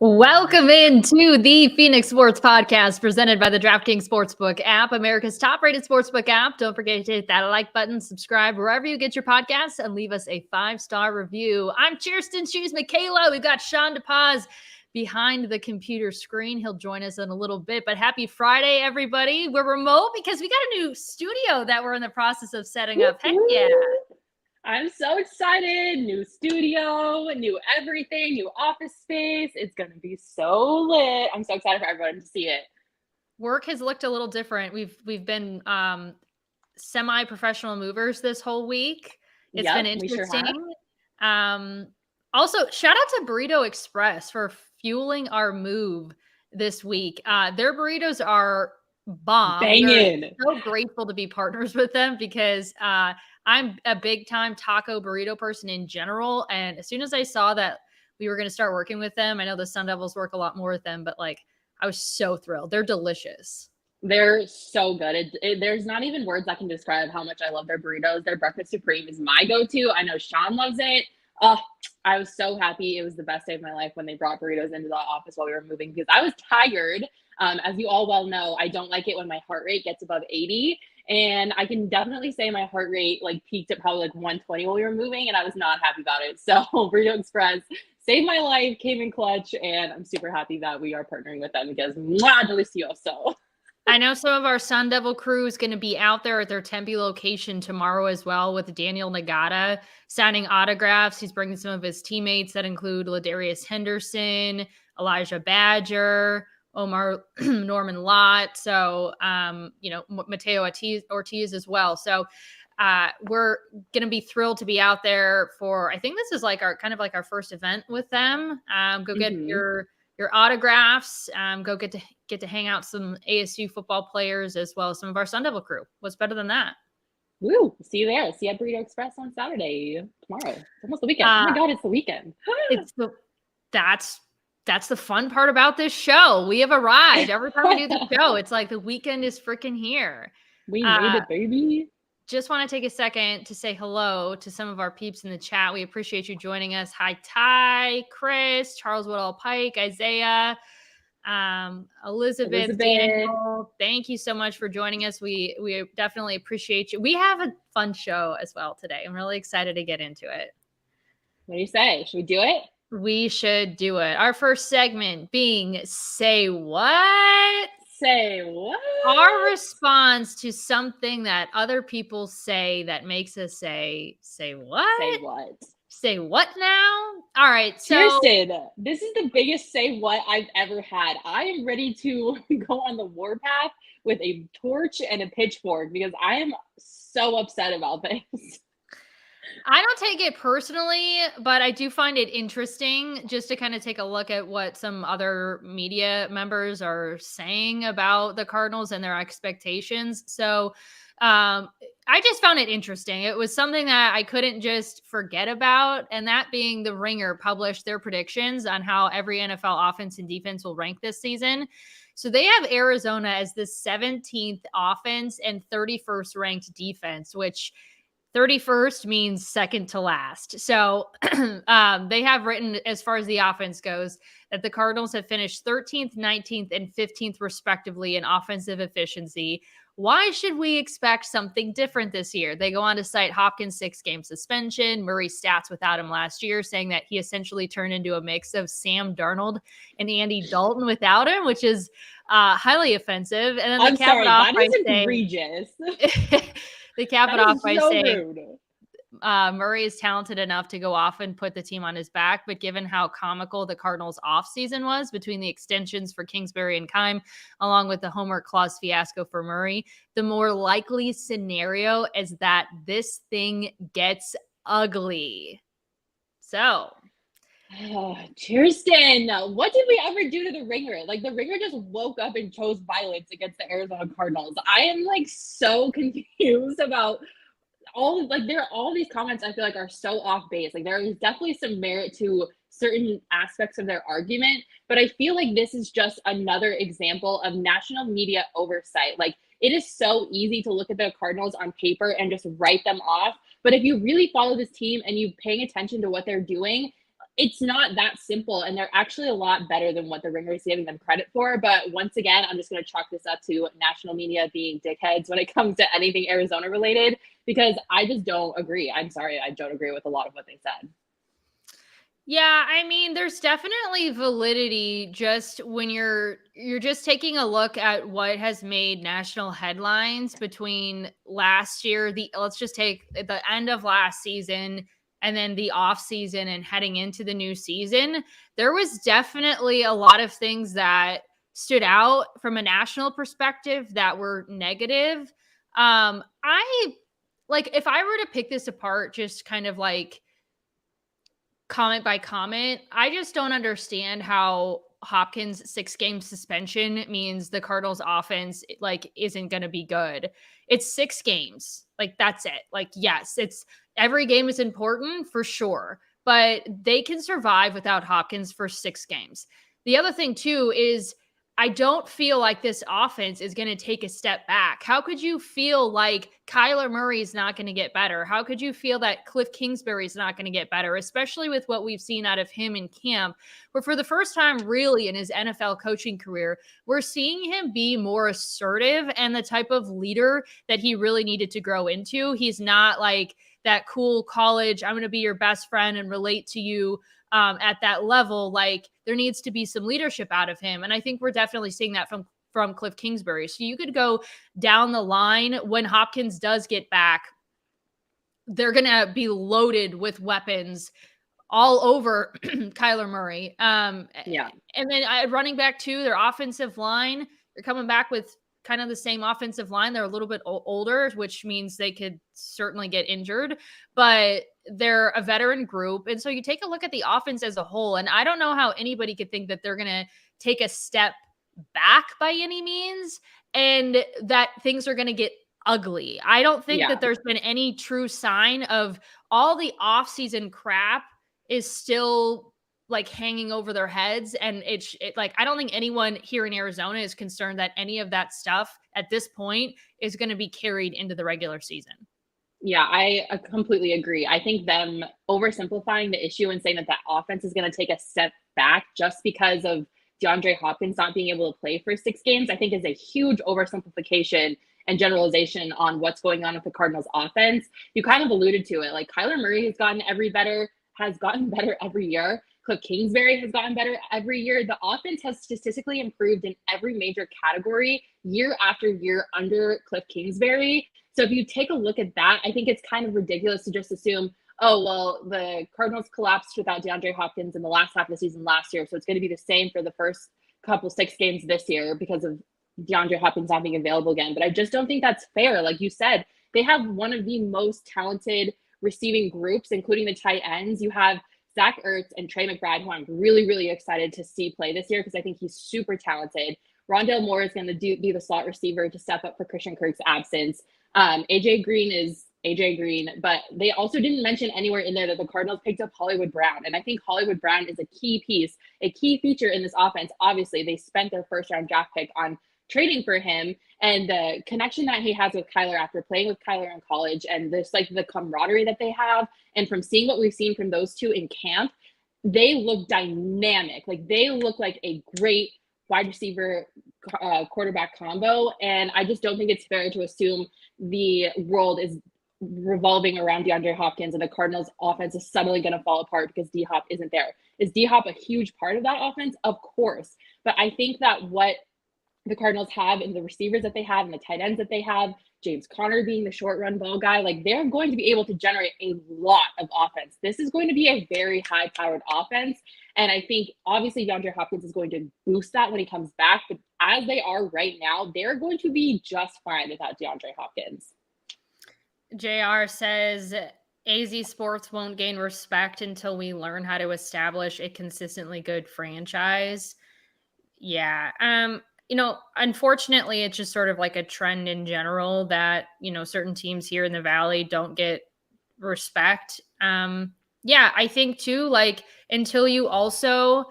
Welcome into the Phoenix Sports Podcast presented by the DraftKings Sportsbook app, America's top-rated sportsbook app. Don't forget to hit that like button, subscribe wherever you get your podcasts, and leave us a 5-star review. I'm Chierstin. She's Makayla. We've got Sean DePaz behind the computer screen. He'll join us in a little bit, but happy Friday, everybody. We're remote because we got a new studio that we're in the process of setting up. Heck yeah. I'm so excited. New studio, new everything, new office space. It's going to be so lit. I'm so excited for everyone to see it. Work has looked a little different. We've been semi-professional movers this whole week. It's been interesting. Sure also, shout out to Burrito Express for fueling our move this week. Their burritos are bomb. Banging. So grateful to be partners with them because I'm a big time taco burrito person in general. And as soon as I saw that we were going to start working with them, I know the Sun Devils work a lot more with them, but like I was so thrilled. They're delicious. They're so good. There's not even words that can describe how much I love their burritos. Their breakfast supreme is my go-to. I know Sean loves it. I was so happy. It was the best day of my life when they brought burritos into the office while we were moving because I was tired. As you all well know, I don't like it when my heart rate gets above 80. And I can definitely say my heart rate like peaked at probably like 120 while we were moving, and I was not happy about it. So Burrito Express saved my life, came in clutch, and I'm super happy that we are partnering with them because mwah, delicioso. I know some of our Sun Devil crew is going to be out there at their Tempe location tomorrow as well with Daniel Nagata signing autographs. He's bringing some of his teammates that include Ladarius Henderson, Elijah Badger, Omar Norman Lott. So, Mateo Ortiz as well. So we're going to be thrilled to be out there for, I think this is like our kind of like our first event with them. Go get your autographs, go get to hang out some ASU football players as well as some of our Sun Devil crew. What's better than that? Woo! See you there. See you at Burrito Express on Saturday, tomorrow. It's almost the weekend. Oh my God, it's the weekend. That's the fun part about this show. We have arrived. Every time we do the show, it's like the weekend is freaking here. We made it, baby. Just want to take a second to say hello to some of our peeps in the chat. We appreciate you joining us. Hi, Ty, Chris, Charles Woodall Pike, Isaiah, Elizabeth. Daniel. Thank you so much for joining us. We definitely appreciate you. We have a fun show as well today. I'm really excited to get into it. What do you say? Should we do it? We should do it. Our first segment being Say What? Say what? Our response to something that other people say that makes us say what? Say what? Say what now? All right. So Chierstin, this is the biggest say what I've ever had. I am ready to go on the warpath with a torch and a pitchfork because I am so upset about this. I don't take it personally, but I do find it interesting just to kind of take a look at what some other media members are saying about the Cardinals and their expectations. So I just found it interesting. It was something that I couldn't just forget about. And that being the Ringer published their predictions on how every NFL offense and defense will rank this season. So they have Arizona as the 17th offense and 31st ranked defense, which 31st means second to last. So they have written, as far as the offense goes, that the Cardinals have finished 13th, 19th, and 15th respectively in offensive efficiency, Why should we expect something different this year? They go on to cite Hopkins' 6-game suspension, Murray's stats without him last year, saying that he essentially turned into a mix of Sam Darnold and Andy Dalton without him, which is highly offensive. And then I'm sorry, that is egregious. they cap it That off is by so saying rude. Murray is talented enough to go off and put the team on his back, but given how comical the Cardinals offseason was between the extensions for Kingsbury and Keim, along with the homework clause fiasco for Murray, the more likely scenario is that this thing gets ugly. So, Chierstin, what did we ever do to the Ringer? Like, the Ringer just woke up and chose violence against the Arizona Cardinals. I am like so confused about there are all these comments I feel like are so off base. Like, there is definitely some merit to certain aspects of their argument, but I feel like this is just another example of national media oversight. Like, it is so easy to look at the Cardinals on paper and just write them off, but if you really follow this team and you paying attention to what they're doing, it's not that simple, and they're actually a lot better than what the Ringer is giving them credit for. But once again, I'm just going to chalk this up to national media being dickheads when it comes to anything Arizona related, because I just don't agree. I'm sorry, I don't agree with a lot of what they said. Yeah, I mean, there's definitely validity just when you're just taking a look at what has made national headlines between last year, let's just take the end of last season and then the off season and heading into the new season. There was definitely a lot of things that stood out from a national perspective that were negative. I like, if I were to pick this apart, just kind of like comment by comment, I just don't understand how Hopkins' 6-game suspension means the Cardinals offense like isn't going to be good. It's 6 games. Like, that's it. Like, yes, it's every game is important for sure, but they can survive without Hopkins for 6 games. The other thing too is I don't feel like this offense is going to take a step back. How could you feel like Kyler Murray is not going to get better? How could you feel that Kliff Kingsbury is not going to get better, especially with what we've seen out of him in camp, where for the first time really in his NFL coaching career, we're seeing him be more assertive and the type of leader that he really needed to grow into. He's not like that cool college, I'm going to be your best friend and relate to you at that level. Like, there needs to be some leadership out of him. And I think we're definitely seeing that from Kliff Kingsbury. So you could go down the line when Hopkins does get back, they're going to be loaded with weapons all over Kyler Murray. Yeah. And then running back too, their offensive line, they're coming back with kind of the same offensive line. They're a little bit older, which means they could certainly get injured, but they're a veteran group. And so you take a look at the offense as a whole, and I don't know how anybody could think that they're going to take a step back by any means and that things are going to get ugly. I don't think that there's been any true sign of all the offseason crap is still like hanging over their heads. And it's like, I don't think anyone here in Arizona is concerned that any of that stuff at this point is going to be carried into the regular season. Yeah, I completely agree. I think them oversimplifying the issue and saying that offense is going to take a step back just because of DeAndre Hopkins not being able to play for 6 games, I think is a huge oversimplification and generalization on what's going on with the Cardinals offense. You kind of alluded to it. Like, Kyler Murray has gotten better every year. Kliff Kingsbury has gotten better every year. The offense has statistically improved in every major category year after year under Kliff Kingsbury. So if you take a look at that, I think it's kind of ridiculous to just assume, oh, well, the Cardinals collapsed without DeAndre Hopkins in the last half of the season last year, so it's going to be the same for the first 6 games this year because of DeAndre Hopkins not being available again. But I just don't think that's fair. Like you said, they have one of the most talented receiving groups, including the tight ends. You have Zach Ertz and Trey McBride, who I'm really, really excited to see play this year because I think he's super talented. Rondale Moore is going to be the slot receiver to step up for Christian Kirk's absence. AJ Green is AJ Green, but they also didn't mention anywhere in there that the Cardinals picked up Hollywood Brown. And I think Hollywood Brown is a key piece, a key feature in this offense. Obviously, they spent their first-round draft pick on trading for him, and the connection that he has with Kyler after playing with Kyler in college, and this like the camaraderie that they have, and from seeing what we've seen from those two in camp, they look dynamic. Like, they look like a great wide receiver quarterback combo. And I just don't think it's fair to assume the world is revolving around DeAndre Hopkins and the Cardinals offense is suddenly going to fall apart because D-Hop isn't there. Is D-Hop a huge part of that offense? Of course. But I think that what the Cardinals have and the receivers that they have and the tight ends that they have, James Conner being the short run ball guy, like they're going to be able to generate a lot of offense. This is going to be a very high powered offense. And I think obviously DeAndre Hopkins is going to boost that when he comes back. But as they are right now, they're going to be just fine without DeAndre Hopkins. JR says AZ Sports won't gain respect until we learn how to establish a consistently good franchise. Yeah. Unfortunately, it's just sort of like a trend in general that, certain teams here in the Valley don't get respect. I think too, like until you also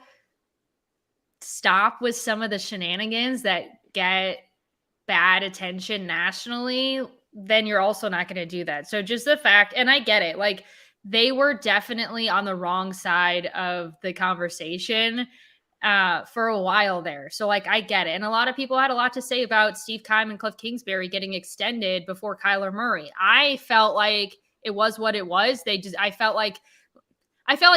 stop with some of the shenanigans that get bad attention nationally, then you're also not going to do that. So just the fact, and I get it, like they were definitely on the wrong side of the conversation for a while there. So like, I get it. And a lot of people had a lot to say about Steve Keim and Kliff Kingsbury getting extended before Kyler Murray. I felt like it was what it was. I felt like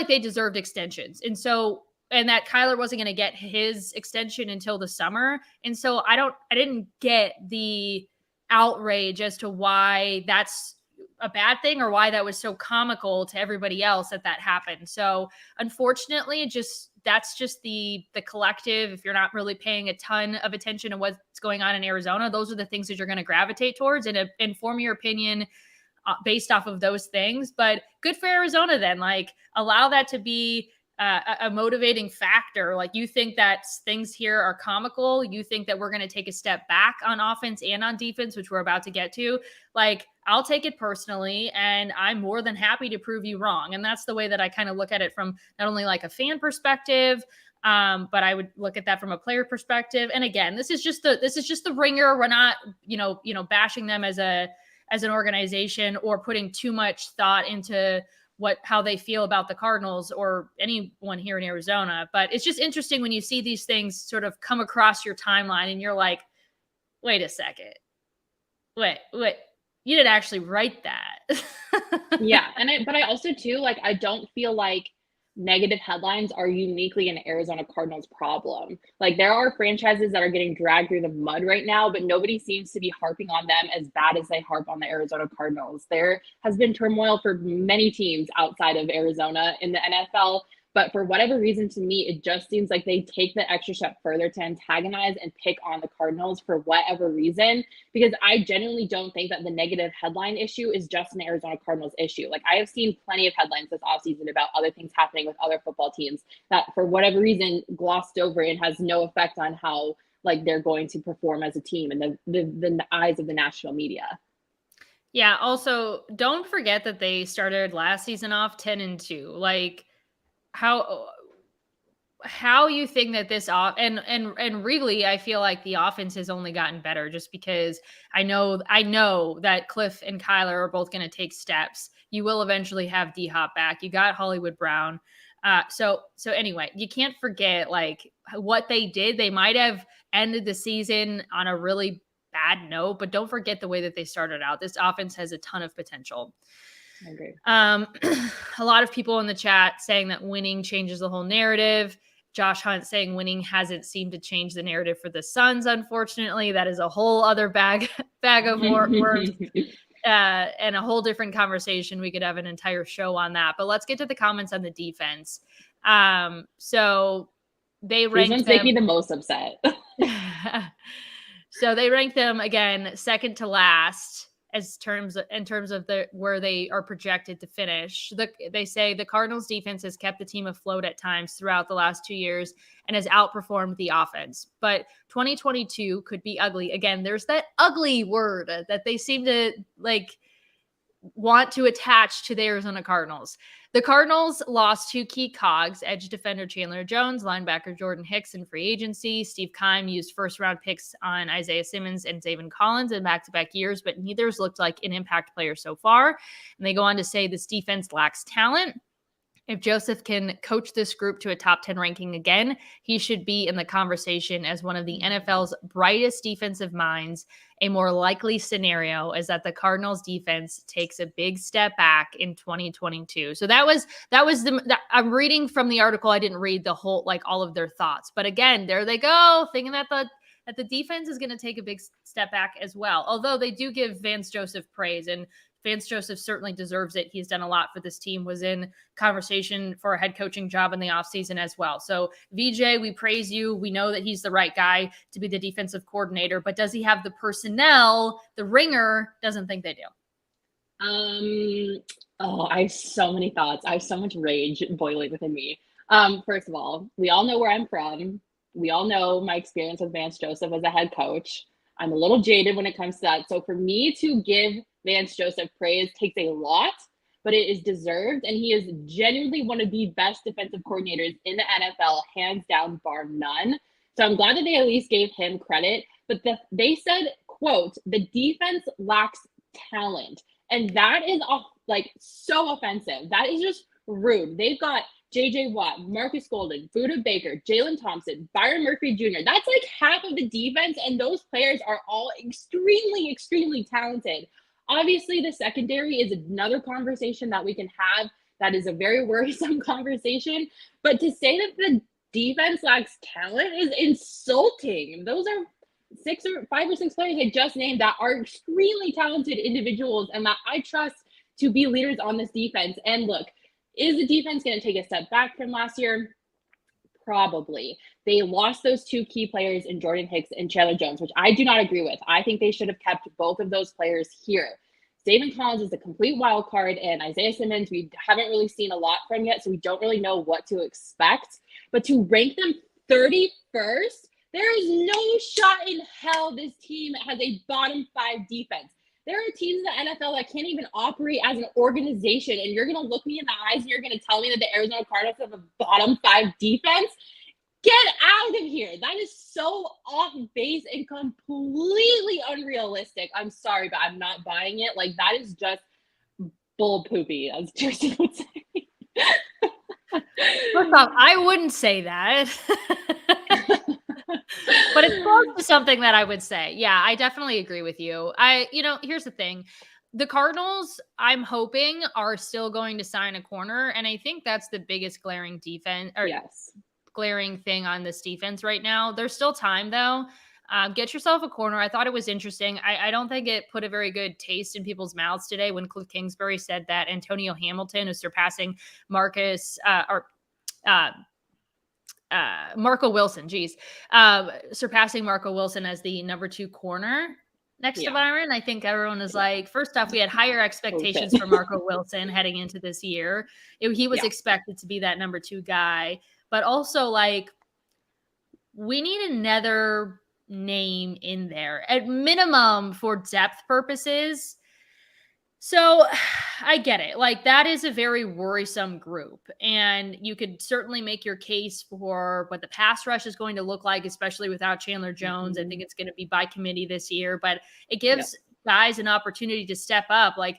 they deserved extensions. And that Kyler wasn't going to get his extension until the summer. And so I didn't get the outrage as to why that's a bad thing or why that was so comical to everybody else that happened. So unfortunately, that's just the collective. If you're not really paying a ton of attention to what's going on in Arizona, those are the things that you're going to gravitate towards and inform your opinion based off of those things. But good for Arizona then, like allow that to be a motivating factor. Like you think that things here are comical. You think that we're going to take a step back on offense and on defense, which we're about to get to. Like I'll take it personally and I'm more than happy to prove you wrong. And that's the way that I kind of look at it from not only like a fan perspective, but I would look at that from a player perspective. And again, this is just the ringer. We're not, bashing them as an organization or putting too much thought into how they feel about the Cardinals or anyone here in Arizona. But it's just interesting when you see these things sort of come across your timeline and you're like, wait a second. Wait, you didn't actually write that. Yeah. But I also too, like, I don't feel like negative headlines are uniquely an Arizona Cardinals problem. Like there are franchises that are getting dragged through the mud right now, but nobody seems to be harping on them as bad as they harp on the Arizona Cardinals. There has been turmoil for many teams outside of Arizona in the NFL, but for whatever reason, to me, it just seems like they take the extra step further to antagonize and pick on the Cardinals for whatever reason, because I genuinely don't think that the negative headline issue is just an Arizona Cardinals issue. Like I have seen plenty of headlines this offseason about other things happening with other football teams that for whatever reason glossed over and has no effect on how like they're going to perform as a team in the eyes of the national media. Yeah. Also, don't forget that they started last season off 10-2. Like, how you think that this off and really I feel like the offense has only gotten better just because I know that Kliff and Kyler are both going to take steps. You will eventually have D-Hop back. You got Hollywood Brown. So anyway, you can't forget like what they did. They might have ended the season on a really bad note, but don't forget the way that they started out. This offense has a ton of potential. I agree. A lot of people in the chat saying that winning changes the whole narrative. Josh Hunt saying winning hasn't seemed to change the narrative for the Suns. Unfortunately, that is a whole other bag of worms and a whole different conversation. We could have an entire show on that, but let's get to the comments on the defense. So they ranked them. Make me the most upset. So they ranked them again, second to last in terms of where they are projected to finish. They say the Cardinals defense has kept the team afloat at times throughout the last 2 years and has outperformed the offense. But 2022 could be ugly. Again, there's that ugly word that they seem to like want to attach to the Arizona Cardinals. The Cardinals lost two key cogs, edge defender Chandler Jones, linebacker Jordan Hicks in free agency. Steve Keim used first-round picks on Isaiah Simmons and Zaven Collins in back-to-back years, but neither has looked like an impact player so far. And they go on to say this defense lacks talent. If Joseph can coach this group to a top 10 ranking again, he should be in the conversation as one of the NFL's brightest defensive minds. A more likely scenario is that the Cardinals defense takes a big step back in 2022. So I'm reading from the article. I didn't read the whole, like all of their thoughts, but again, there they go, thinking that the defense is going to take a big step back as well. Although they do give Vance Joseph praise, and Vance Joseph certainly deserves it. He's done a lot for this team, was in conversation for a head coaching job in the offseason as well. So VJ, we praise you. We know that he's the right guy to be the defensive coordinator, but does he have the personnel? The ringer doesn't think they do. I have so many thoughts. I have so much rage boiling within me. First of all, we all know where I'm from. We all know my experience with Vance Joseph as a head coach. I'm a little jaded when it comes to that. So for me to give Vance Joseph praise takes a lot, but it is deserved. And he is genuinely one of the best defensive coordinators in the NFL, hands down, bar none. So I'm glad that they at least gave him credit. But they said, quote, the defense lacks talent. And that is so offensive. That is just rude. They've got J.J. Watt, Marcus Golden, Buda Baker, Jalen Thompson, Byron Murphy Jr. That's like half of the defense, and those players are all extremely, extremely talented. Obviously, the secondary is another conversation that we can have. That is a very worrisome conversation. But to say that the defense lacks talent is insulting. Those are 5 or 6 players I just named that are extremely talented individuals and that I trust to be leaders on this defense. And look, is the defense going to take a step back from last year? Probably. They lost those 2 key players in Jordan Hicks and Chandler Jones, which I do not agree with. I think they should have kept both of those players here. David Collins is a complete wild card, and Isaiah Simmons, we haven't really seen a lot from yet, so we don't really know what to expect. But to rank them 31st, there is no shot in hell this team has a bottom 5 defense. There are teams in the NFL that can't even operate as an organization, and you're going to look me in the eyes and you're going to tell me that the Arizona Cardinals have a bottom 5 defense? Get out of here. That is so off base and completely unrealistic. I'm sorry, but I'm not buying it. Like, that is just bull poopy, as Chierstin would say. First off, I wouldn't say that. But it's close to something that I would say. Yeah, I definitely agree with you. Here's the thing. The Cardinals, I'm hoping, are still going to sign a corner. And I think that's the biggest glaring glaring thing on this defense right now. There's still time, though. Get yourself a corner. I thought it was interesting. I don't think it put a very good taste in people's mouths today when Kliff Kingsbury said that Antonio Hamilton is surpassing Marco Wilson, surpassing Marco Wilson as the number 2 corner next to Byron. I think everyone is like, first off, we had higher expectations for Marco Wilson heading into this year. He was expected to be that number 2 guy, but also like we need another name in there at minimum for depth purposes. So I get it. Like, that is a very worrisome group, and you could certainly make your case for what the pass rush is going to look like, especially without Chandler Jones. I think it's going to be by committee this year, but it gives guys an opportunity to step up. Like,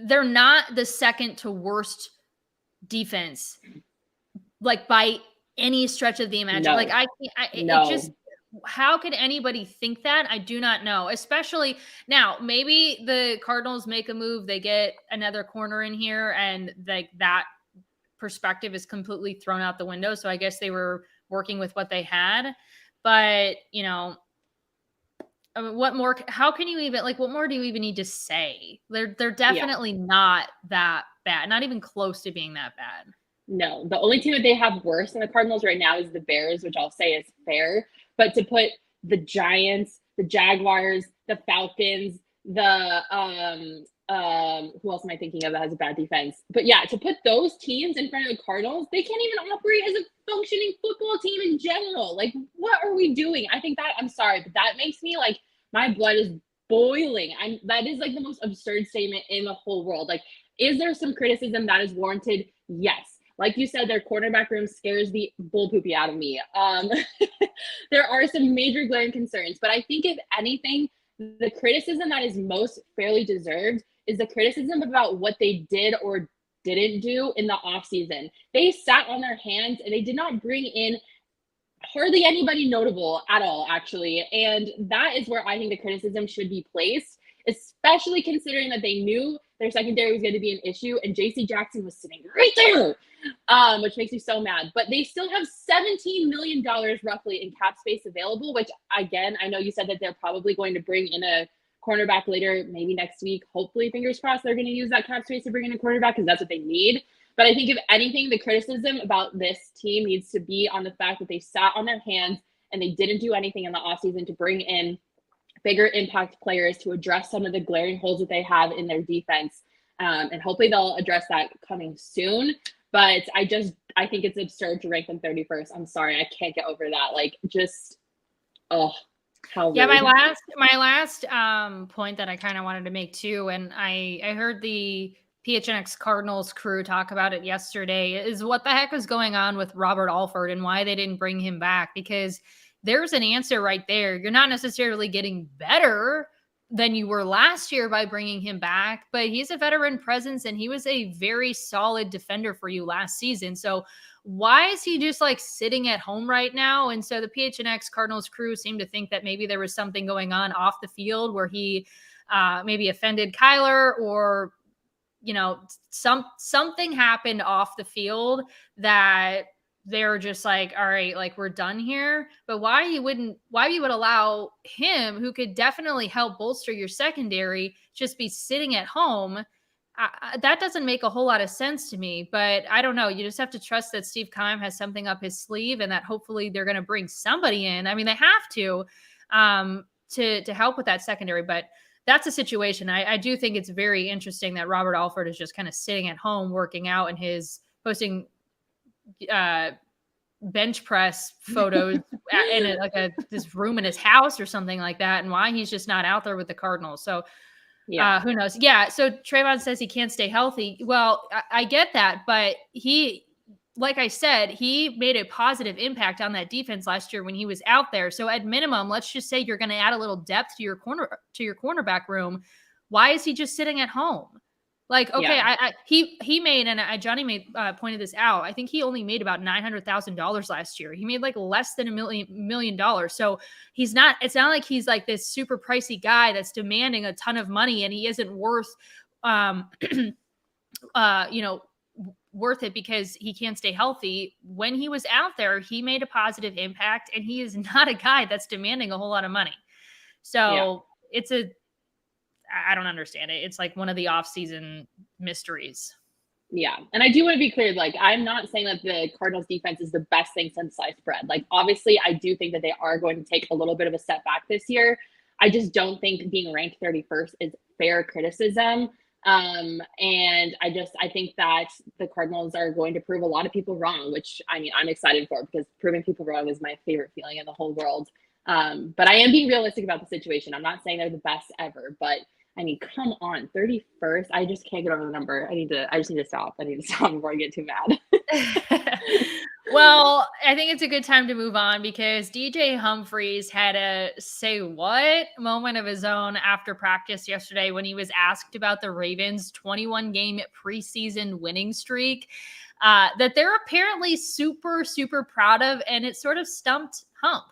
they're not the second to worst defense, like by any stretch of the imagination. Like how could anybody think that? I do not know. Especially now, maybe the Cardinals make a move, they get another corner in here, and like that perspective is completely thrown out the window. So I guess they were working with what they had. But what more? How can you even what more do you even need to say? They're definitely not that bad. Not even close to being that bad. No, the only team that they have worse than the Cardinals right now is the Bears, which I'll say is fair. But to put the Giants, the Jaguars, the Falcons, the who else am I thinking of that has a bad defense? But to put those teams in front of the Cardinals, they can't even operate as a functioning football team in general. Like, what are we doing? I think I'm sorry, but that makes me like my blood is boiling. That is like the most absurd statement in the whole world. Like, is there some criticism that is warranted? Yes. Like you said, their quarterback room scares the bull poopy out of me. There are some major glaring concerns, but I think if anything, the criticism that is most fairly deserved is the criticism about what they did or didn't do in the offseason. They sat on their hands and they did not bring in hardly anybody notable at all, actually. And that is where I think the criticism should be placed, especially considering that they knew their secondary was going to be an issue and JC Jackson was sitting right there, which makes me so mad. But they still have $17 million roughly in cap space available, which, again, I know you said that they're probably going to bring in a cornerback later, maybe next week. Hopefully, fingers crossed, they're going to use that cap space to bring in a cornerback because that's what they need. But I think if anything, the criticism about this team needs to be on the fact that they sat on their hands and they didn't do anything in the offseason to bring in bigger impact players to address some of the glaring holes that they have in their defense. And hopefully they'll address that coming soon. But I think it's absurd to rank them 31st. I'm sorry. I can't get over that. Like, just, how rude. Yeah, my last point that I kind of wanted to make too, and I heard the PHNX Cardinals crew talk about it yesterday, is what the heck is going on with Robert Alford and why they didn't bring him back, because there's an answer right there. You're not necessarily getting better than you were last year by bringing him back, but he's a veteran presence and he was a very solid defender for you last season. So why is he just like sitting at home right now? And so the PHNX Cardinals crew seemed to think that maybe there was something going on off the field where he maybe offended Kyler, or something happened off the field that they're just like, all right, like, we're done here. But why you would allow him, who could definitely help bolster your secondary, just be sitting at home? That doesn't make a whole lot of sense to me. But I don't know. You just have to trust that Steve Keim has something up his sleeve, and that hopefully they're going to bring somebody in. I mean, they have to help with that secondary, but that's a situation. I do think it's very interesting that Robert Alford is just kind of sitting at home working out and posting bench press photos in this room in his house or something like that, and why he's just not out there with the Cardinals. So who knows? Yeah. So Trayvon says he can't stay healthy. Well, I get that, but like I said, he made a positive impact on that defense last year when he was out there. So at minimum, let's just say you're going to add a little depth to your cornerback room. Why is he just sitting at home? Like, okay, he made, and Johnny pointed this out, I think he only made about $900,000 last year. He made like less than $1 million. So it's not like he's like this super pricey guy that's demanding a ton of money and he isn't worth, worth it because he can't stay healthy. When he was out there, he made a positive impact, and he is not a guy that's demanding a whole lot of money. So I don't understand it. It's like one of the off-season mysteries. Yeah. And I do want to be clear, like, I'm not saying that the Cardinals defense is the best thing since sliced bread. Like, obviously, I do think that they are going to take a little bit of a step back this year. I just don't think being ranked 31st is fair criticism. And I think that the Cardinals are going to prove a lot of people wrong, which, I mean, I'm excited for, because proving people wrong is my favorite feeling in the whole world. But I am being realistic about the situation. I'm not saying they're the best ever, but I mean, come on, 31st. I just can't get over the number. I just need to stop. I need to stop before I get too mad. Well, I think it's a good time to move on, because DJ Humphries had a say what moment of his own after practice yesterday when he was asked about the Ravens' 21-game preseason winning streak that they're apparently super, super proud of, and it sort of stumped Hump.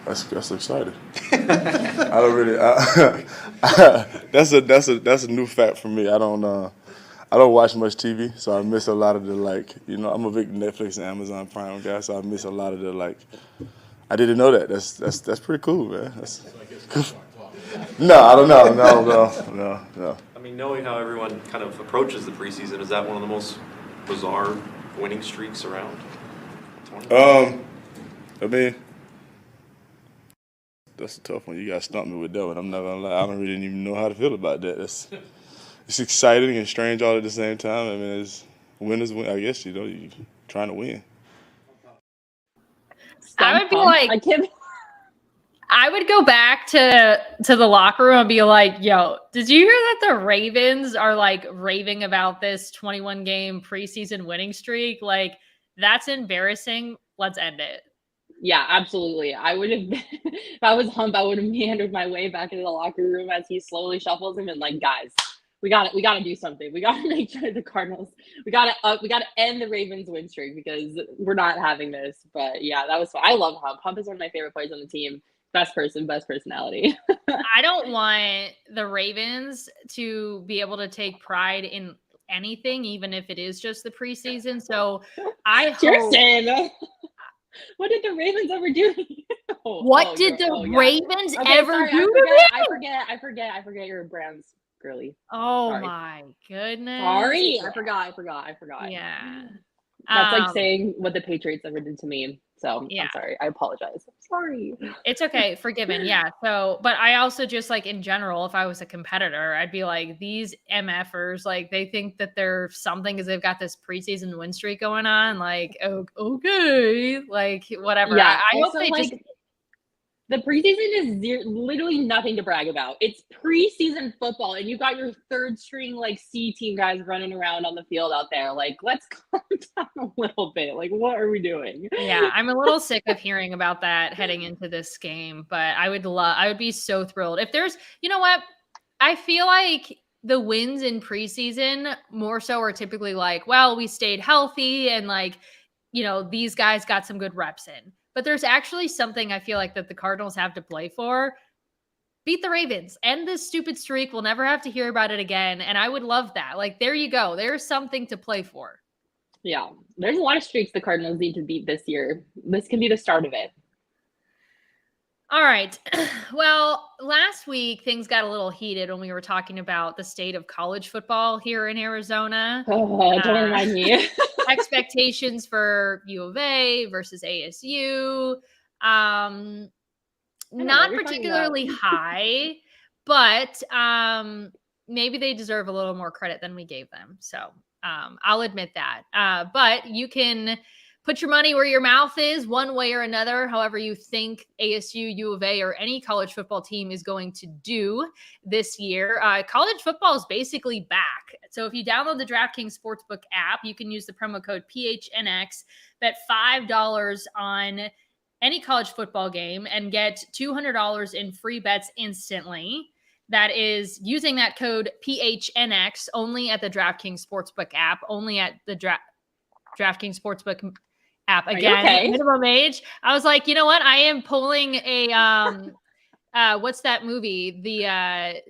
That's exciting. I don't really. That's a new fact for me. I don't watch much TV, so I miss a lot of the, like, I'm a big Netflix and Amazon Prime guy, so I miss a lot of the, like. I didn't know that. That's pretty cool, man. No, I don't know. No. I mean, knowing how everyone kind of approaches the preseason, is that one of the most bizarre winning streaks around? I mean, that's a tough one. You got to stump me with that one. I'm not gonna lie. I don't really even know how to feel about that. It's exciting and strange all at the same time. I mean, it's winners win. I guess you're trying to win. I would be like, I would go back to the locker room and be like, yo, did you hear that the Ravens are like raving about this 21-game preseason winning streak? Like, that's embarrassing. Let's end it. Yeah, absolutely. I would have if I was Hump, I would have meandered my way back into the locker room as he slowly shuffles him and like, guys, we gotta do something. We gotta make sure the Cardinals we gotta end the Ravens win streak because we're not having this. But yeah, that was fun. I love Hump. Hump is one of my favorite players on the team. Best person, best personality. I don't want the Ravens to be able to take pride in anything, even if it is just the preseason. So I hope. Chierstin, what did the Ravens ever do? What did the Ravens ever do to me? I forget you're a Browns girly. Oh Sorry. my goodness. Sorry. I forgot. Yeah. That's like saying what the Patriots ever did to me. So Yeah. I'm sorry. I apologize. I'm sorry. It's okay. Forgiven. Yeah. So, but I also just like in general, if I was a competitor, I'd be like, these MFers, like they think that they're something because they've got this preseason win streak going on. Like, okay, like whatever. Yeah. I hope they like, just. The preseason is literally nothing to brag about. It's preseason football, and you got your third string like C team guys running around on the field out there. Like, let's calm down a little bit. Like, what are we doing? Yeah, I'm a little sick of hearing about that heading into this game, but I would be so thrilled if there's, you know what? I feel like the wins in preseason more so are typically like, well, we stayed healthy and like, you know, these guys got some good reps in. But there's actually something I feel like that the Cardinals have to play for. Beat the Ravens. End this stupid streak. We'll never have to hear about it again. And I would love that. Like, there you go. There's something to play for. Yeah. There's a lot of streaks the Cardinals need to beat this year. This can be the start of it. All right. Well, last week things got a little heated when we were talking about the state of college football here in Arizona. Oh, don't remind me. Expectations for U of A versus ASU. Not particularly high, but maybe they deserve a little more credit than we gave them. So I'll admit that. But you can put your money where your mouth is one way or another, however you think ASU, U of A, or any college football team is going to do this year. College football is basically back. So if you download the DraftKings Sportsbook app, you can use the promo code PHNX, bet $5 on any college football game and get $200 in free bets instantly. That is using that code PHNX only at the DraftKings Sportsbook app, only at the DraftKings Sportsbook app. Again, okay? Minimum age. I was like, you know what? I am pulling a what's that movie? The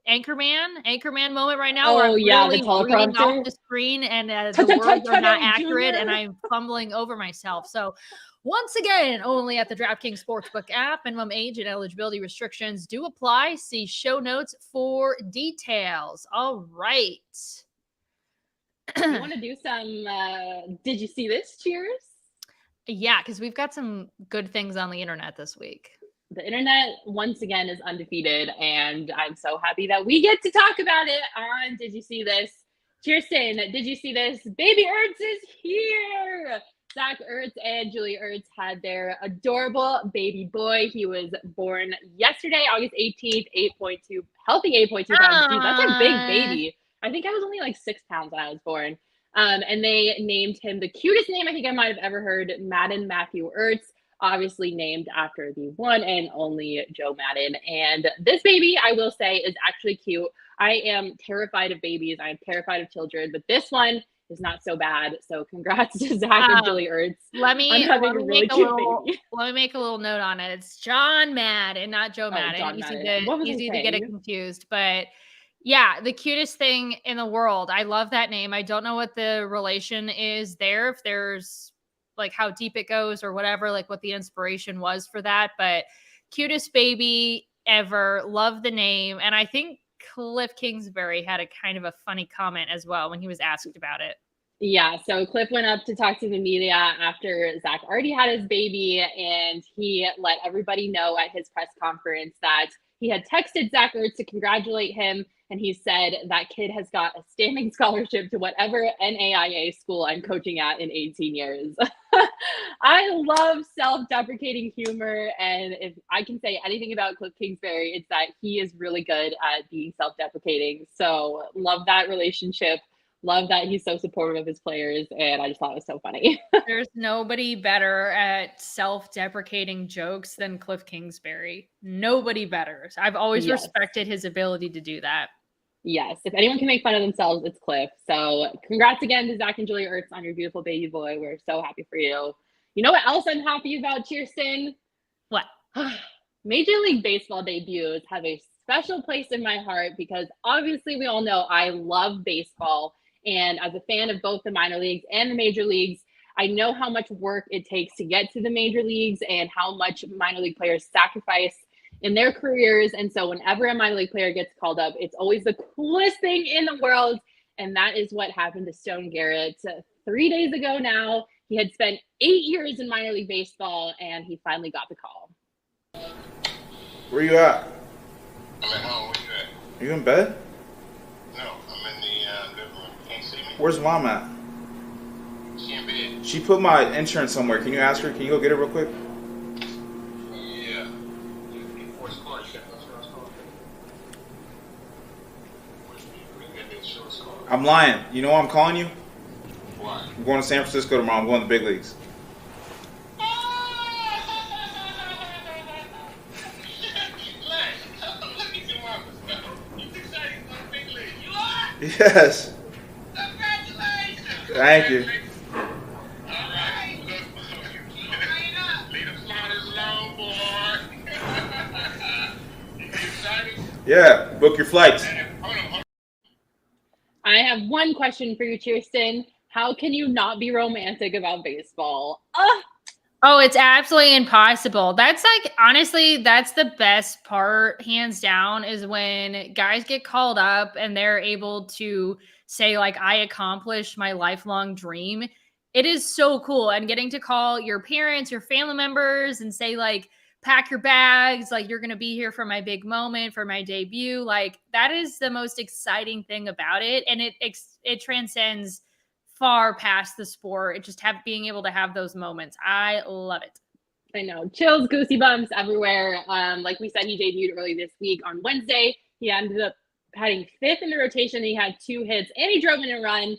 Anchorman moment right now. Where I'm the reading teleprompter off the screen and the words are not accurate, and I'm fumbling over myself. So once again, only at the DraftKings Sportsbook app. Minimum age and eligibility restrictions do apply. See show notes for details. All right. You want to do some did you see this? Cheers. Yeah, because we've got some good things on the internet this week. The internet, once again, is undefeated, and I'm so happy that we get to talk about it on Did You See This? Chierstin, did you see this? Baby Ertz is here! Zach Ertz and Julie Ertz had their adorable baby boy. He was born yesterday, August 18th, 8.2, healthy 8.2 pounds. Dude, that's a big baby. I think I was only like 6 pounds when I was born. And they named him the cutest name I think I might have ever heard, Madden Matthew Ertz, obviously named after the one and only Joe Madden. And this baby, I will say, is actually cute. I am terrified of babies. I am terrified of children, but this one is not so bad. So congrats to Zach and Julie Ertz. Let me make a little note on it. It's John Madden, not Joe Madden. Easy to get it confused, but yeah, the cutest thing in the world. I love that name. I don't know what the relation is there, if there's like how deep it goes or whatever, like what the inspiration was for that, but cutest baby ever. Love the name. And I think Kliff Kingsbury had a kind of a funny comment as well when he was asked about it. Yeah, so Kliff went up to talk to the media after Zach already had his baby, and he let everybody know at his press conference that he had texted Zach Ertz to congratulate him, and he said that kid has got a standing scholarship to whatever NAIA school I'm coaching at in 18 years. I love self-deprecating humor, and if I can say anything about Kliff Kingsbury, it's that he is really good at being self-deprecating. So love that relationship. love that he's so supportive of his players, and I just thought it was so funny. There's nobody better at self-deprecating jokes than Kliff Kingsbury. Nobody better. I've always Yes. respected his ability to do that. Yes, if anyone can make fun of themselves, it's Kliff. So congrats again to Zach and Julie Ertz on your beautiful baby boy. We're so happy for you. You know what else I'm happy about, Chierstin? What? Major League Baseball debuts have a special place in my heart because obviously we all know I love baseball. And as a fan of both the minor leagues and the major leagues, I know how much work it takes to get to the major leagues and how much minor league players sacrifice in their careers. And so whenever a minor league player gets called up, it's always the coolest thing in the world. And that is what happened to Stone Garrett 3 days ago now. He had spent 8 years in minor league baseball, and he finally got the call. Where you at? I'm at home. Where you at? Are you in bed? No, I'm in the living room. Can't see me? Where's mom at? She in bed. She put my insurance somewhere. Can you ask her? Can you go get it real quick? Yeah. Where's the car? You got the insurance car? We got the insurance car. I'm lying. You know why I'm calling you? Why? I'm going to San Francisco tomorrow. I'm going to the big leagues. Yes. Congratulations. Thank you. All right. Leave the sliders alone, boy. You excited? Yeah. Book your flights. Hold on. I have one question for you, Chierstin. How can you not be romantic about baseball? Oh, it's absolutely impossible. That's like, honestly, that's the best part, hands down, is when guys get called up and they're able to say, like, I accomplished my lifelong dream. It is so cool. And getting to call your parents, your family members, and say, like, pack your bags, like, you're going to be here for my big moment, for my debut. Like, that is the most exciting thing about it. And it transcends far past the sport. It just being able to have those moments. I love it. I know. Chills, goosey bumps everywhere. Like we said, he debuted early this week on Wednesday. He ended up hitting 5th in the rotation. He had 2 hits and he drove in a run.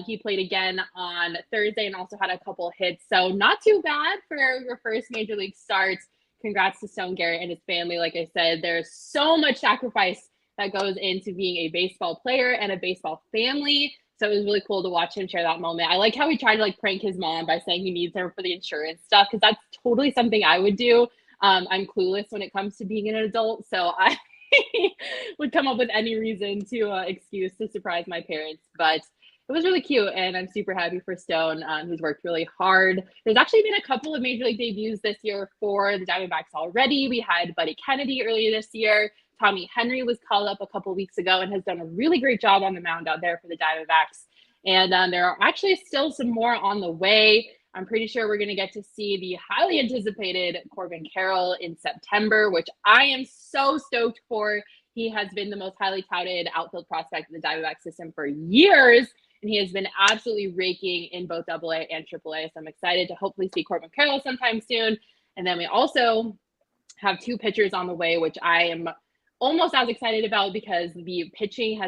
He played again on Thursday and also had a couple hits. So not too bad for your first major league start. Congrats to Stone Garrett and his family. Like I said, there's so much sacrifice that goes into being a baseball player and a baseball family. So it was really cool to watch him share that moment. I like how he tried to like prank his mom by saying he needs her for the insurance stuff, because that's totally something I would do. I'm clueless when it comes to being an adult, so I would come up with any reason to excuse to surprise my parents. But it was really cute, and I'm super happy for Stone, who's worked really hard. There's actually been a couple of major league debuts this year for the Diamondbacks already. We had Buddy Kennedy earlier this year. Tommy Henry was called up a couple weeks ago and has done a really great job on the mound out there for the Diamondbacks. And there are actually still some more on the way. I'm pretty sure we're going to get to see the highly anticipated Corbin Carroll in September, which I am so stoked for. He has been the most highly touted outfield prospect in the Diamondback system for years, and he has been absolutely raking in both AA and AAA. So I'm excited to hopefully see Corbin Carroll sometime soon. And then we also have 2 pitchers on the way, which I am almost as excited about, because the pitching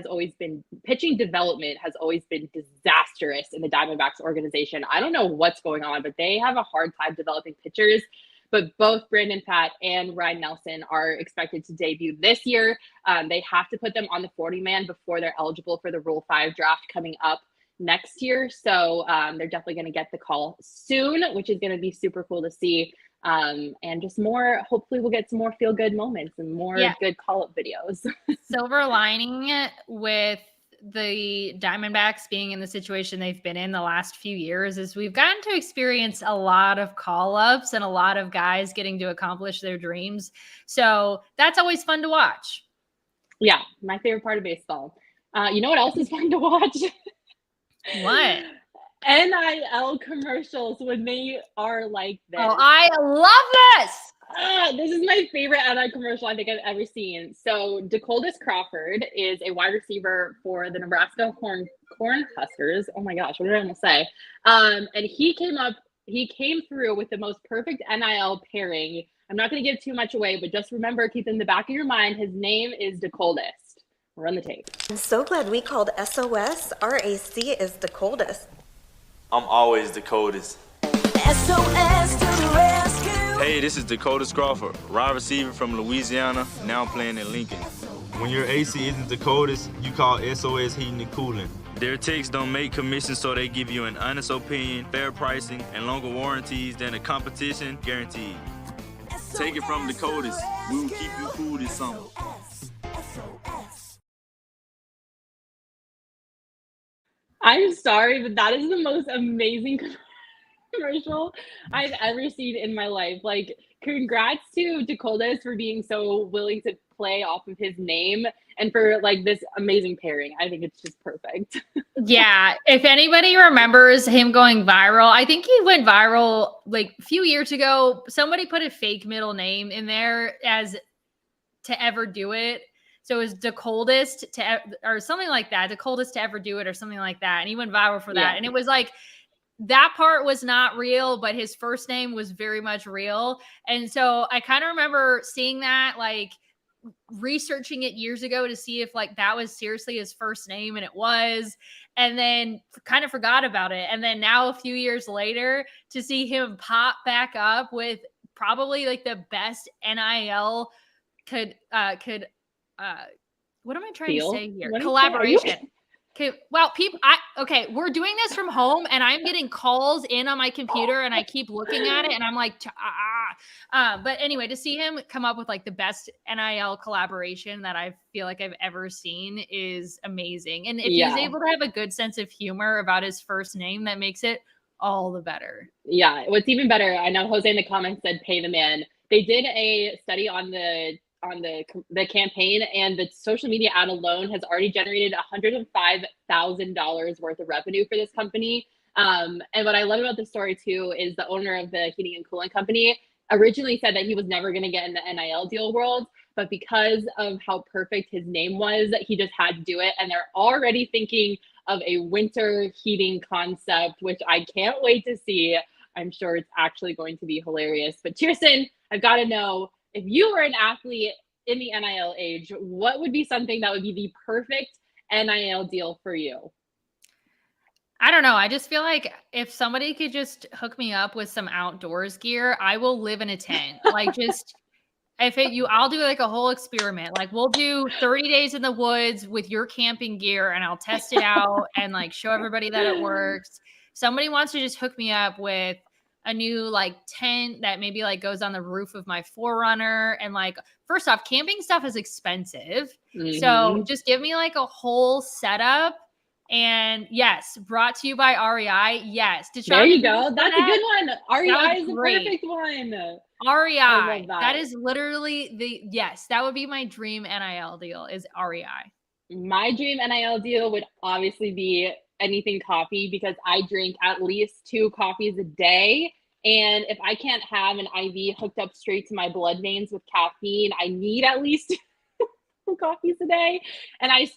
development has always been disastrous in the Diamondbacks organization. I don't know what's going on, but they have a hard time developing pitchers. But both Brandon Pfaadt and Ryan Nelson are expected to debut this year. They have to put them on the 40-man before they're eligible for the Rule 5 draft coming up next year. So they're definitely going to get the call soon, which is going to be super cool to see. And just more, hopefully we'll get some more feel-good moments and more good call-up videos. Silver lining with the Diamondbacks being in the situation they've been in the last few years is we've gotten to experience a lot of call-ups and a lot of guys getting to accomplish their dreams. So that's always fun to watch. Yeah, my favorite part of baseball. You know what else is fun to watch? What? NIL commercials when they are like this. Oh, I love this. This is my favorite NIL commercial I think I've ever seen. So Decoldest Crawford is a wide receiver for the Nebraska Cornhuskers. Oh my gosh, what did I want to say? And he came through with the most perfect NIL pairing. I'm not going to give too much away, but just remember, keep in the back of your mind, his name is Decoldest. Run the tape. I'm so glad we called SOS. RAC is the coldest. I'm always the coldest. SOS to the rescue. Hey, this is Decoldest Crawford, wide receiver from Louisiana, now playing in Lincoln. When your AC isn't the coldest, you call SOS Heating and Cooling. Their techs don't make commissions, so they give you an honest opinion, fair pricing, and longer warranties than the competition guaranteed. Take it from the coldest. We will keep you cool this summer. I'm sorry, but that is the most amazing commercial I've ever seen in my life. Like, congrats to Decoldest for being so willing to play off of his name and for like this amazing pairing. I think it's just perfect. Yeah. If anybody remembers him going viral, I think he went viral like a few years ago. Somebody put a fake middle name in there as to ever do it. So it was Decoldest to, or something like that, Decoldest to ever do it or something like that. And he went viral for that. Yeah. And it was like, that part was not real, but his first name was very much real. And so I kind of remember seeing that, like researching it years ago to see if like that was seriously his first name, and it was, and then kind of forgot about it. And then now a few years later to see him pop back up with probably like the best NIL what am I trying to say here? Collaboration. Okay. Well, we're doing this from home and I'm getting calls in on my computer and I keep looking at it and I'm like, but anyway, to see him come up with like the best NIL collaboration that I feel like I've ever seen is amazing. And if he's able to have a good sense of humor about his first name, that makes it all the better. Yeah. What's even better, I know Jose in the comments said pay the man. They did a study on the campaign, and the social media ad alone has already generated $105,000 worth of revenue for this company. And what I love about this story too is the owner of the heating and cooling company originally said that he was never going to get in the NIL deal world, but because of how perfect his name was, he just had to do it. And they're already thinking of a winter heating concept, which I can't wait to see. I'm sure it's actually going to be hilarious. But Chierstin, I've got to know, if you were an athlete in the NIL age, what would be something that would be the perfect NIL deal for you? I don't know. I just feel like if somebody could just hook me up with some outdoors gear, I will live in a tent. Like I'll do like a whole experiment. Like we'll do 30 days in the woods with your camping gear and I'll test it out and like show everybody that it works. Somebody wants to just hook me up with a new like tent that maybe like goes on the roof of my 4Runner. And like, first off, camping stuff is expensive. Mm-hmm. So just give me like a whole setup. And yes, brought to you by REI. Yes. There you go. That's a good one. REI is the perfect one. REI. That is literally that would be my dream NIL deal is REI. My dream NIL deal would obviously be anything coffee, because I drink at least 2 coffees a day. And if I can't have an IV hooked up straight to my blood veins with caffeine, I need at least 2 coffees a day. And I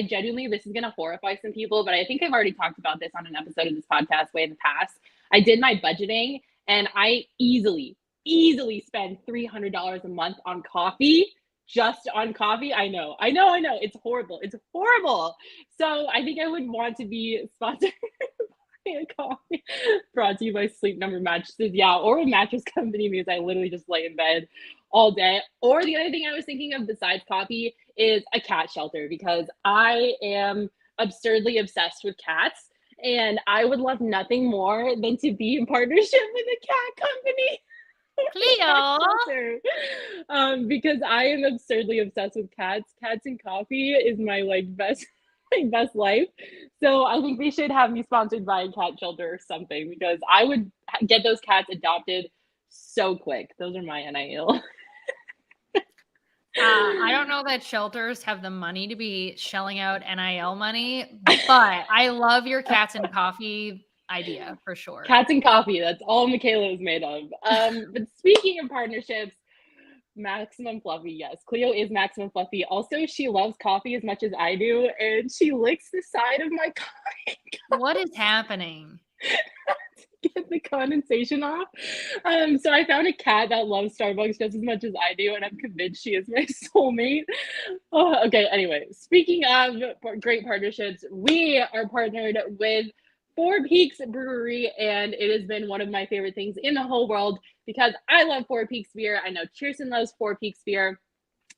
genuinely, this is going to horrify some people, but I think I've already talked about this on an episode of this podcast way in the past. I did my budgeting and I easily spend $300 a month on coffee. Just on coffee. I know. It's horrible. So I think I would want to be sponsored by a coffee brought to you by Sleep Number mattresses. Yeah. Or a mattress company, because I literally just lay in bed all day. Or the other thing I was thinking of besides coffee is a cat shelter, because I am absurdly obsessed with cats and I would love nothing more than to be in partnership with a cat company. Cleo. Because I am absurdly obsessed with cats. Cats and coffee is my best life. So I think they should have me sponsored by a cat shelter or something, because I would get those cats adopted so quick. Those are my NIL. I don't know that shelters have the money to be shelling out NIL money, but I love your cats and coffee idea for sure. Cats and coffee, that's all Makayla is made of. But speaking of partnerships, Maximum Fluffy, yes, Cleo is Maximum Fluffy. Also, she loves coffee as much as I do, and she licks the side of my coffee cup. What is happening? get the condensation off. So I found a cat that loves Starbucks just as much as I do, and I'm convinced she is my soulmate. Oh, okay, anyway, speaking of great partnerships, we are partnered with Four Peaks Brewery, and it has been one of my favorite things in the whole world because I love Four Peaks beer. I know Chierstin loves Four Peaks beer.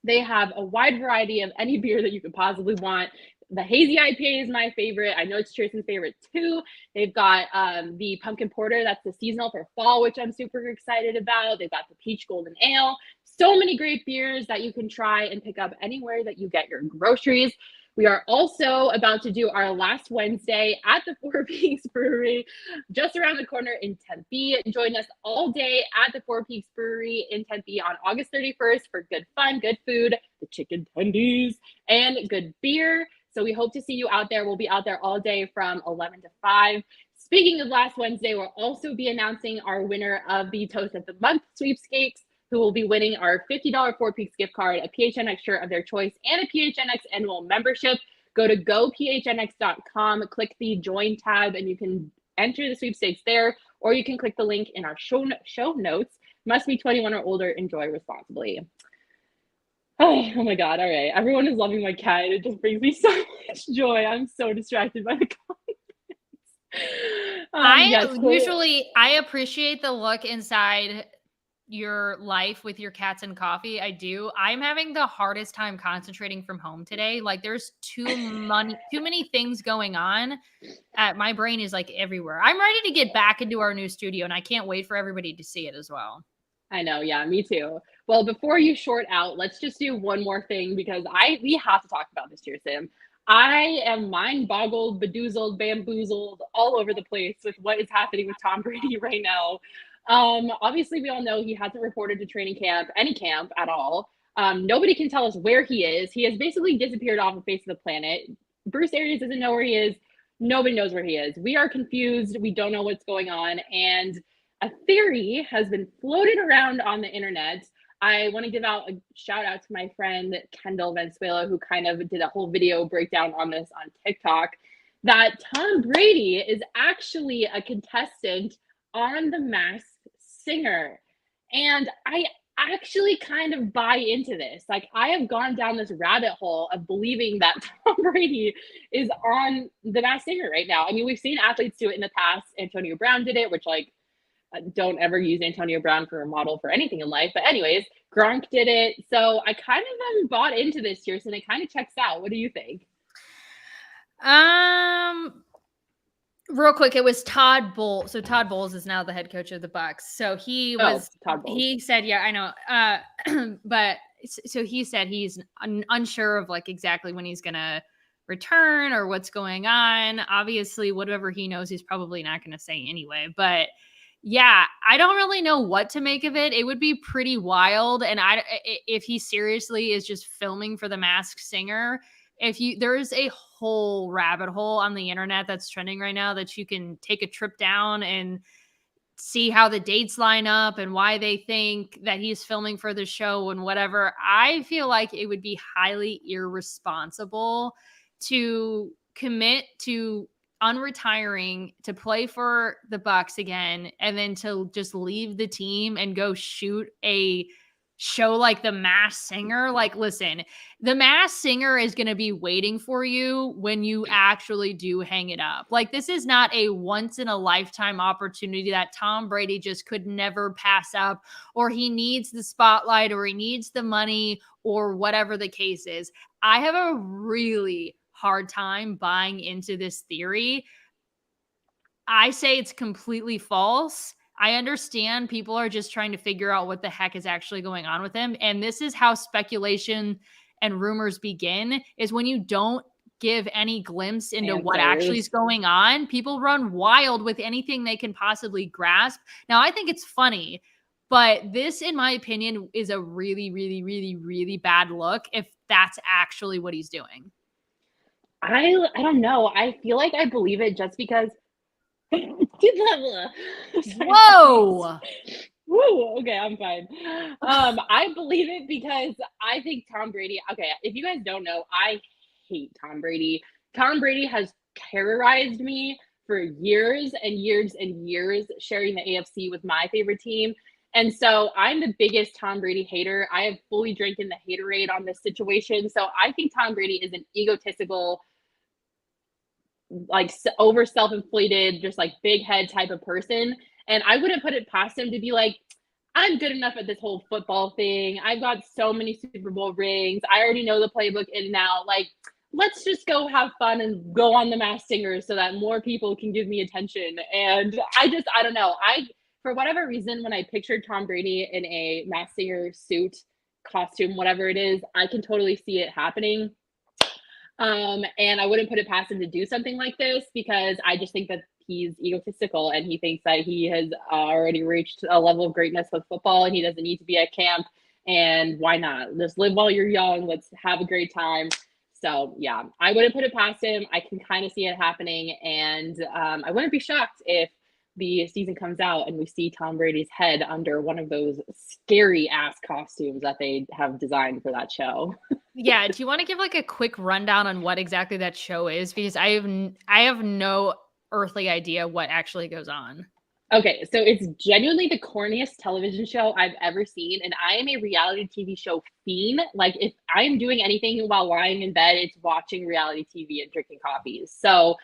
They have a wide variety of any beer that you could possibly want. The hazy IPA is my favorite. I know it's Chierstin's favorite too. They've got the pumpkin porter, that's the seasonal for fall, which I'm super excited about. They've got the peach golden ale. So many great beers that you can try and pick up anywhere that you get your groceries. We are also about to do our last Wednesday at the Four Peaks Brewery, just around the corner in Tempe. Join us all day at the Four Peaks Brewery in Tempe on August 31st for good fun, good food, the chicken tendies, and good beer. So we hope to see you out there. We'll be out there all day from 11 to 5. Speaking of last Wednesday, we'll also be announcing our winner of the Toast of the Month sweepstakes, who will be winning our $50 Four Peaks gift card, a PHNX shirt of their choice, and a PHNX annual membership. Go to gophnx.com, click the join tab, and you can enter the sweepstakes there, or you can click the link in our show notes. Must be 21 or older. Enjoy responsibly. Oh my God. All right. Everyone is loving my cat. It just brings me so much joy. I'm so distracted by the comments. I appreciate the look inside your life with your cats and coffee. I do. I'm having the hardest time concentrating from home today. Like there's too many things going on. My brain is like everywhere. I'm ready to get back into our new studio and I can't wait for everybody to see it as well. I know. Yeah, me too. Well, before you short out, let's just do one more thing because we have to talk about this here, Sam. I am mind-boggled, bedoozled, bamboozled, all over the place with what is happening with Tom Brady right now. Obviously, we all know he hasn't reported to training camp, any camp at all. Nobody can tell us where he is. He has basically disappeared off the face of the planet. Bruce Arians doesn't know where he is. Nobody knows where he is. We are confused. We don't know what's going on. And a theory has been floated around on the internet. I want to give out a shout out to my friend Kendall Venezuela, who kind of did a whole video breakdown on this on TikTok, that Tom Brady is actually a contestant on The Masked Singer. And I actually kind of buy into this. Like, I have gone down this rabbit hole of believing that Tom Brady is on The Masked Singer right now. I mean, we've seen athletes do it in the past. Antonio Brown did it, which, like, don't ever use Antonio Brown for a model for anything in life. But anyways, Gronk did it. So I kind of am bought into this, Chierstin. It kind of checks out. What do you think? Real quick, it was Todd Bowles. So Todd Bowles is now the head coach of the Bucks. So he said, yeah, I know. But so he said he's unsure of like exactly when he's going to return or what's going on. Obviously, whatever he knows, he's probably not going to say anyway. But yeah, I don't really know what to make of it. It would be pretty wild. And if he seriously is just filming for The Masked Singer, there's a whole rabbit hole on the internet that's trending right now that you can take a trip down and see how the dates line up and why they think that he's filming for the show and whatever. I feel like it would be highly irresponsible to commit to unretiring to play for the Bucks again and then to just leave the team and go shoot a show like The Masked Singer. Like, listen, The Masked Singer is going to be waiting for you when you actually do hang it up. Like, this is not a once in a lifetime opportunity that Tom Brady just could never pass up, or he needs the spotlight, or he needs the money, or whatever the case is. I have a really hard time buying into this theory. I say it's completely false. I understand people are just trying to figure out what the heck is actually going on with him. And this is how speculation and rumors begin, is when you don't give any glimpse into what actually is going on. People run wild with anything they can possibly grasp. Now, I think it's funny, but this, in my opinion, is a really, really, really, really bad look if that's actually what he's doing. I don't know. I feel like I believe it just because. Whoa. Woo, okay, I'm fine. I believe it because I think Tom Brady. Okay, if you guys don't know, I hate Tom Brady. Tom Brady has terrorized me for years and years and years, sharing the AFC with my favorite team. And so I'm the biggest Tom Brady hater. I have fully drinking the haterade on this situation. So I think Tom Brady is an egotistical, like over self-inflated, just like big head type of person. And I wouldn't put it past him to be like, I'm good enough at this whole football thing. I've got so many Super Bowl rings. I already know the playbook in and out. Like, let's just go have fun and go on The Masked Singer so that more people can give me attention. And I don't know. For whatever reason, when I pictured Tom Brady in a Masked Singer suit, costume, whatever it is, I can totally see it happening. And I wouldn't put it past him to do something like this, because I just think that he's egotistical and he thinks that he has already reached a level of greatness with football and he doesn't need to be at camp. And why not? Just live while you're young. Let's have a great time. So yeah, I wouldn't put it past him. I can kind of see it happening. And I wouldn't be shocked if the season comes out and we see Tom Brady's head under one of those scary ass costumes that they have designed for that show. Yeah. Do you want to give like a quick rundown on what exactly that show is? Because I have no earthly idea what actually goes on. Okay, so it's genuinely the corniest television show I've ever seen, and I am a reality TV show fiend. Like, if I am doing anything while lying in bed, it's watching reality TV and drinking coffees. So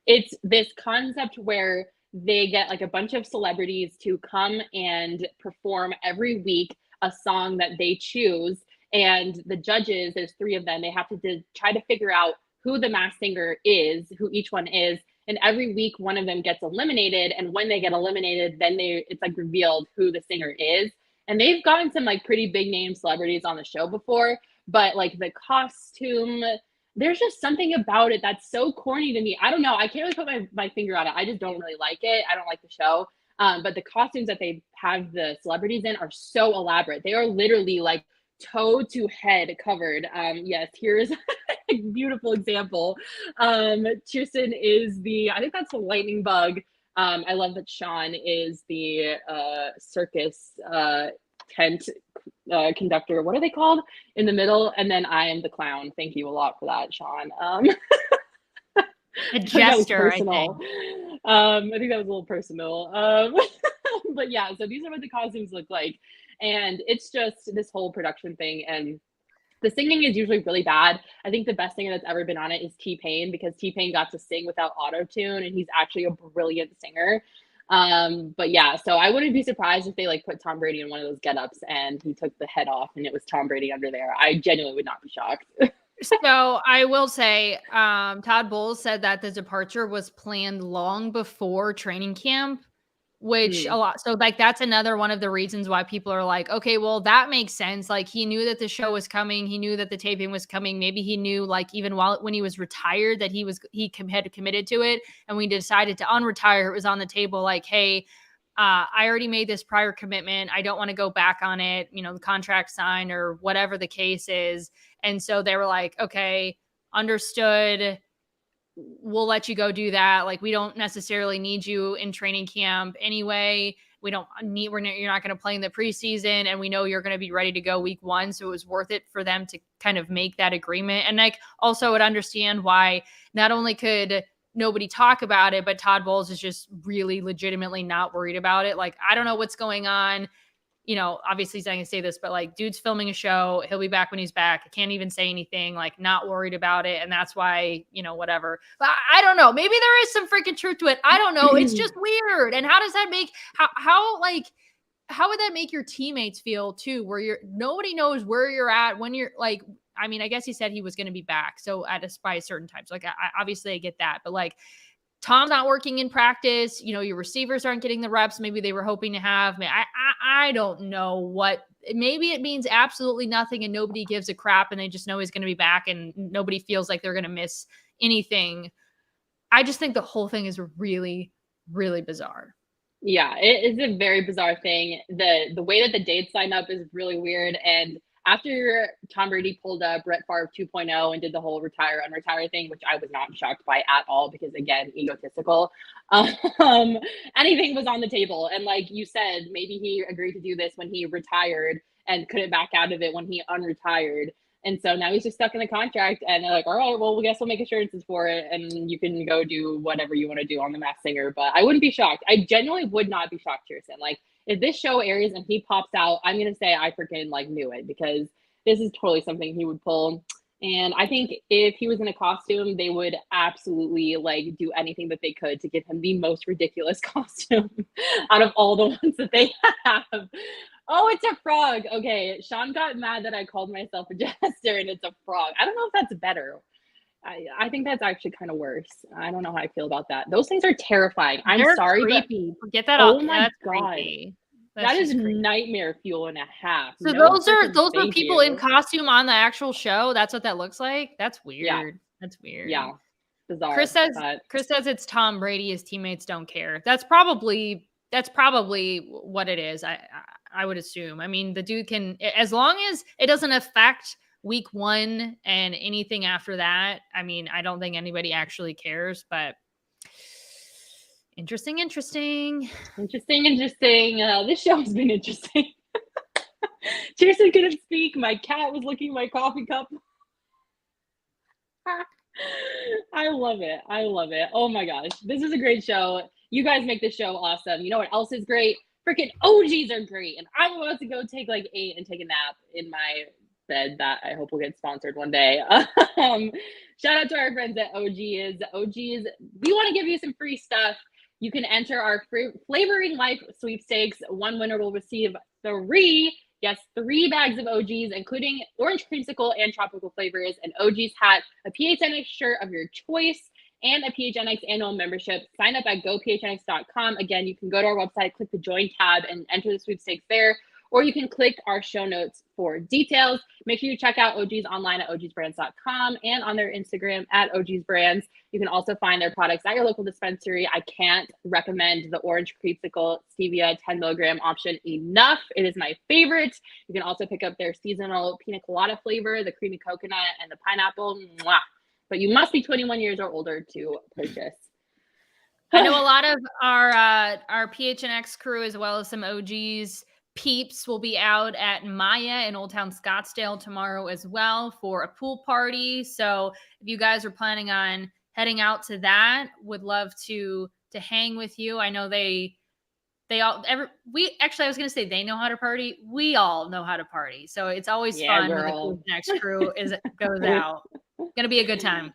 it's this concept where they get like a bunch of celebrities to come and perform every week a song that they choose, and the judges, there's 3 of them, they have to try to figure out who the Masked Singer is, who each one is. And every week, one of them gets eliminated. And when they get eliminated, then it's like revealed who the singer is. And they've gotten some like pretty big name celebrities on the show before, but like the costume, there's just something about it that's so corny to me. I don't know. I can't really put my finger on it. I just don't really like it. I don't like the show. But the costumes that they have the celebrities in are so elaborate. They are literally like toe to head covered. Yes, here's a beautiful example. Chierstin is I think that's the lightning bug. I love that Sean is the circus tent conductor. What are they called in the middle? And then I am the clown. Thank you a lot for that, Sean. A jester, I think. I think that was a little personal. But yeah, so these are what the costumes look like. And it's just this whole production thing. And the singing is usually really bad. I think the best singer that's ever been on it is T-Pain, because T-Pain got to sing without auto-tune, and he's actually a brilliant singer. But yeah, so I wouldn't be surprised if they like put Tom Brady in one of those get-ups and he took the head off and it was Tom Brady under there. I genuinely would not be shocked. So I will say, Todd Bowles said that the departure was planned long before training camp, which a lot. So like, that's another one of the reasons why people are like, okay, well, that makes sense. Like, he knew that the show was coming. He knew that the taping was coming. Maybe he knew, like, even when he was retired, that he had committed to it. And we decided to unretire. It was on the table. Like, hey, I already made this prior commitment. I don't want to go back on it. You know, the contract signed or whatever the case is. And so they were like, okay, understood. We'll let you go do that. Like, we don't necessarily need you in training camp anyway. You're not going to play in the preseason, and we know you're going to be ready to go week 1. So it was worth it for them to kind of make that agreement. And like, also would understand why not only could nobody talk about it, but Todd Bowles is just really legitimately not worried about it. Like, I don't know what's going on. You know, obviously he's not going to say this, but like, dude's filming a show. He'll be back when he's back. I can't even say anything, like, not worried about it. And that's why, you know, whatever. But I don't know. Maybe there is some freaking truth to it. I don't know. It's just weird. And how does that make, how would that make your teammates feel too, where nobody knows where you're at when you're like, I mean, I guess he said he was going to be back. So by a certain time. So like, obviously I get that, but like, Tom's not working in practice. You know, your receivers aren't getting the reps maybe they were hoping to have. I don't know what. Maybe it means absolutely nothing and nobody gives a crap and they just know he's going to be back and nobody feels like they're going to miss anything. I just think the whole thing is really, really bizarre. Yeah, it is a very bizarre thing. The way that the dates line up is really weird. And after Tom Brady pulled up Brett Favre 2.0 and did the whole retire, unretire thing, which I was not shocked by at all because, again, egotistical, anything was on the table. And like you said, maybe he agreed to do this when he retired and couldn't back out of it when he unretired. And so now he's just stuck in the contract, and they're like, all right, well, we guess we'll make assurances for it, and you can go do whatever you want to do on The Masked Singer. But I wouldn't be shocked. I genuinely would not be shocked, Chierstin. Like, if this show airs and he pops out, I'm going to say I freaking, like, knew it, because this is totally something he would pull. And I think if he was in a costume, they would absolutely, like, do anything that they could to give him the most ridiculous costume out of all the ones that they have. Oh, it's a frog. Okay, Sean got mad that I called myself a jester, and it's a frog. I don't know if that's better. I think that's actually kind of worse. I don't know how I feel about that. Those things are terrifying. They're I'm sorry, creepy. Get that oh off. my That's God. creepy. that is creepy. nightmare fuel and a half. So No those freaking were thank people in you. costume on the actual show. That's what that looks like. That's weird. Yeah. That's weird. Yeah, bizarre. Chris says but Chris says it's Tom Brady. His teammates don't care. That's probably what it is. I would assume. I mean, the dude can, as long as it doesn't affect week 1 and anything after that. I mean, I don't think anybody actually cares, but interesting. Interesting. This show has been interesting. Chierstin couldn't speak. My cat was licking my coffee cup. I love it. Oh my gosh. This is a great show. You guys make this show awesome. You know what else is great? Freaking OGs are great. And I'm about to go take like 8 and take a nap in my bed that I hope will get sponsored one day. Shout out to our friends at OGs. We want to give you some free stuff. You can enter our free Flavoring Life sweepstakes. One winner will receive 3 bags of OGs, including orange creamsicle and tropical flavors, an OGs hat, a PHNX shirt of your choice, and a PHNX annual membership. Sign up at gophnx.com. Again, you can go to our website, click the join tab, and enter the sweepstakes there, or you can click our show notes for details. Make sure you check out OGs online at ogsbrands.com and on their Instagram at ogsbrands. You can also find their products at your local dispensary. I can't recommend the orange creamsicle stevia 10 milligram option enough. It is my favorite. You can also pick up their seasonal pina colada flavor, the creamy coconut, and the pineapple. Mwah. But you must be 21 years or older to purchase. I know a lot of our PHNX crew, as well as some OGs peeps, will be out at Maya in Old Town Scottsdale tomorrow as well for a pool party. So if you guys are planning on heading out to that, would love to hang with you. I know I was going to say they know how to party. We all know how to party. So it's always fun girl. when the next crew goes out. Going to be a good time.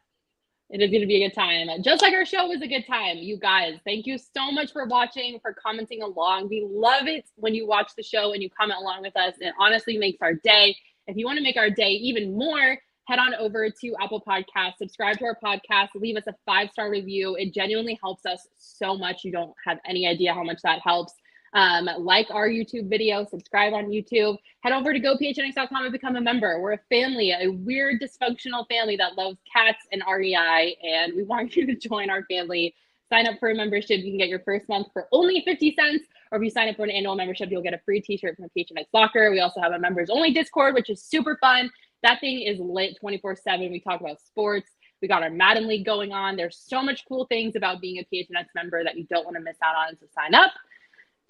It is going to be a good time. Just like our show was a good time. You guys, thank you so much for watching, for commenting along. We love it when you watch the show and you comment along with us. It honestly makes our day. If you want to make our day even more, head on over to Apple Podcasts, subscribe to our podcast, leave us a 5-star review. It genuinely helps us so much. You don't have any idea how much that helps. Like our YouTube video, subscribe on YouTube, head over to gophnx.com and become a member. We're a family, a weird dysfunctional family that loves cats and REI, and we want you to join our family. Sign up for a membership. You can get your first month for only 50 cents, or if you sign up for an annual membership, you'll get a free t-shirt from the PHNX locker. We also have a members only Discord, which is super fun. That thing is lit 24/7. We talk about sports. We got our Madden League going on. There's so much cool things about being a PHNX member that you don't want to miss out on, so sign up.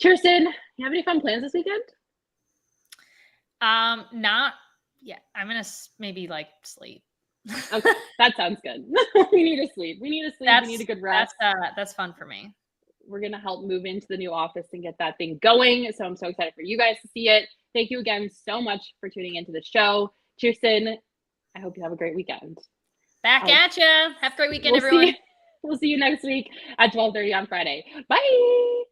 Chierstin, you have any fun plans this weekend? Not yet. I'm gonna maybe like sleep. Okay, that sounds good. We need to sleep. We need a good rest. That's fun for me. We're gonna help move into the new office and get that thing going. So I'm so excited for you guys to see it. Thank you again so much for tuning into the show. Chierstin, I hope you have a great weekend. Back at ya. Have a great weekend, everyone. We'll see you next week at 12:30 on Friday. Bye.